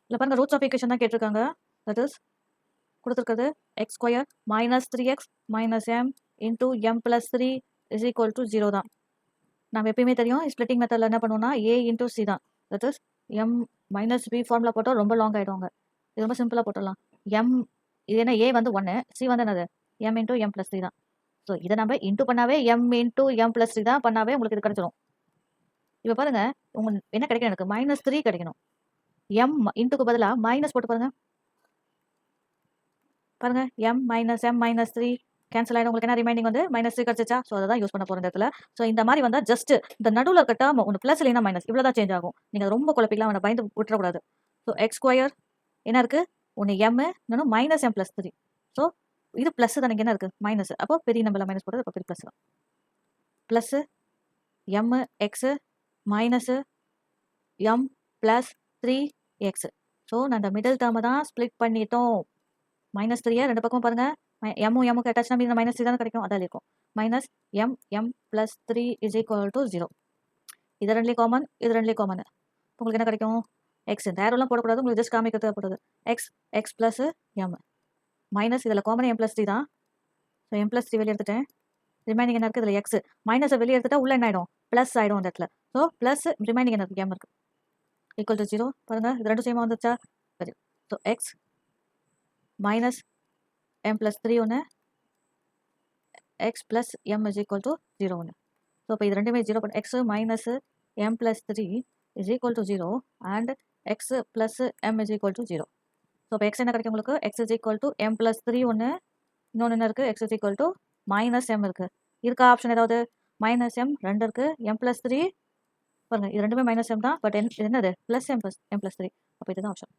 இல்லை பாருங்க roots of equation தான் கேட்டிருக்காங்க. தட் இஸ் கொடுத்துருக்குது x square minus 3x minus m into m plus 3 is equal to 0 தான். நம்ம எப்பயுமே தெரியும் ஸ்ப்ளிட்டிங் மெத்தடில் என்ன பண்ணுவோம்னா ஏ இன்டூ சி தான். That is m minus B formula போட்டால் ரொம்ப லாங் ஆகிடுவாங்க. இது ரொம்ப சிம்பிளாக போட்டுடலாம். எம் இது என்ன ஏ வந்து 1, சி வந்து என்னது எம் இன்டூ எம் ப்ளஸ் 3 தான். ஸோ இதை நம்ம இன்டூ பண்ணாவே எம் இன்டூ எம் ப்ளஸ் 3 தான் பண்ணாவே உங்களுக்கு இது கிடைச்சிடும். இப்போ பாருங்க உங்களுக்கு என்ன கிடைக்கணும், எனக்கு -3 கிடைக்கணும். எம் இன்ட்டுக்கு பதிலாக மைனஸ் போட்டு பாருங்க. பாருங்க எம் மைனஸ் 3 கேன்சல் ஆகிடும். உங்களுக்கு என்ன ரிமைனிங் வந்து -3 கிடைச்சிச்சா? ஸோ அதை தான் யூஸ் பண்ண போகிற இடத்துல. ஸோ இந்த மாதிரி வந்தால் ஜஸ்ட் இந்த நடுவில் இருக்க டேர்ம் ஒன்று ப்ளஸ் இல்லைன்னா மைனஸ் இவ்வளோ தான் சேஞ்ச் ஆகும். நீங்கள் ரொம்ப குழப்பிக்கலாம், அவனை பயந்து விட்டுறக்கூடாது. ஸோ எக்ஸ் ஸ்கொயர் என்ன இருக்குது, ஒன்று எம் இன்னொன்று மைனஸ் எம் ப்ளஸ் 3. ஸோ இது ப்ளஸ் தான், எனக்கு என்ன இருக்குது மைனஸ். அப்போ பெரிய நம்பரில் மைனஸ் போடுறது, அப்போ பெரிய ப்ளஸ் தான். Plus M x minus M plus 3x. So நான் இந்த மிடில் டேர்மை தான் ஸ்ப்ளிட் பண்ணிட்டோம். -3 ரெண்டு பக்கம் பாருங்க, எம்மும் எம்முக்கு அட்டாச்னா மீது -3 தான் கிடைக்கும். அதான் இருக்கும் minus M plus 3 is equal to 0. இது ரெண்டுலேயும் காமன், இது ரெண்டுலேயும் காமன். உங்களுக்கு என்ன கிடைக்கும், எக்ஸ் இந்த ஏரோலாம் போடக்கூடாது, உங்களுக்கு ஜஸ்ட் காமிக்க தேவைப்படுது. எக்ஸ் ப்ளஸ் எம் மைனஸ் இதில் காமன் எம் ப்ளஸ் 3 தான். ஸோ எம் ப்ளஸ் 3 வெளியே எடுத்துட்டேன். ரிமைனிங் என்ன இருக்குது, இதில் எக்ஸ் மைனஸை வெளியே எடுத்துட்டா உள்ள என்ன ஆகிடும், ப்ளஸ் ஆகிடும் அந்த இடத்துல. ஸோ ப்ளஸ் ரிமைனிங் என்ன இருக்குது, எம் இருக்குது ஈக்குவல் டு 0. பாருங்கள் இது ரெண்டும் சேமாக வந்துச்சா. சரி, so X minus M plus 3 ஒன்று, X plus M is equal to 0 ஒன்று. ஸோ இப்போ இது ரெண்டுமே 0 பண்ண X minus M plus 3 is equal to 0 and X plus M is equal to 0. So இப்போ எக்ஸ் என்ன கிடைக்கும் உங்களுக்கு, X is equal to M plus 3 ஒன்று, இன்னொன்று என்ன இருக்குது, X is equal to minus M இருக்குது. இருக்கா ஆப்ஷன் ஏதாவது, மைனஸ் எம் 2 இருக்குது, எம் ப்ளஸ் 3 பாருங்கள் இது ரெண்டுமே மைனஸ் எம் தான், பட் என்னது ப்ளஸ் எம் ப்ளஸ் 3. அப்போ இதுதான் ஆப்ஷன்.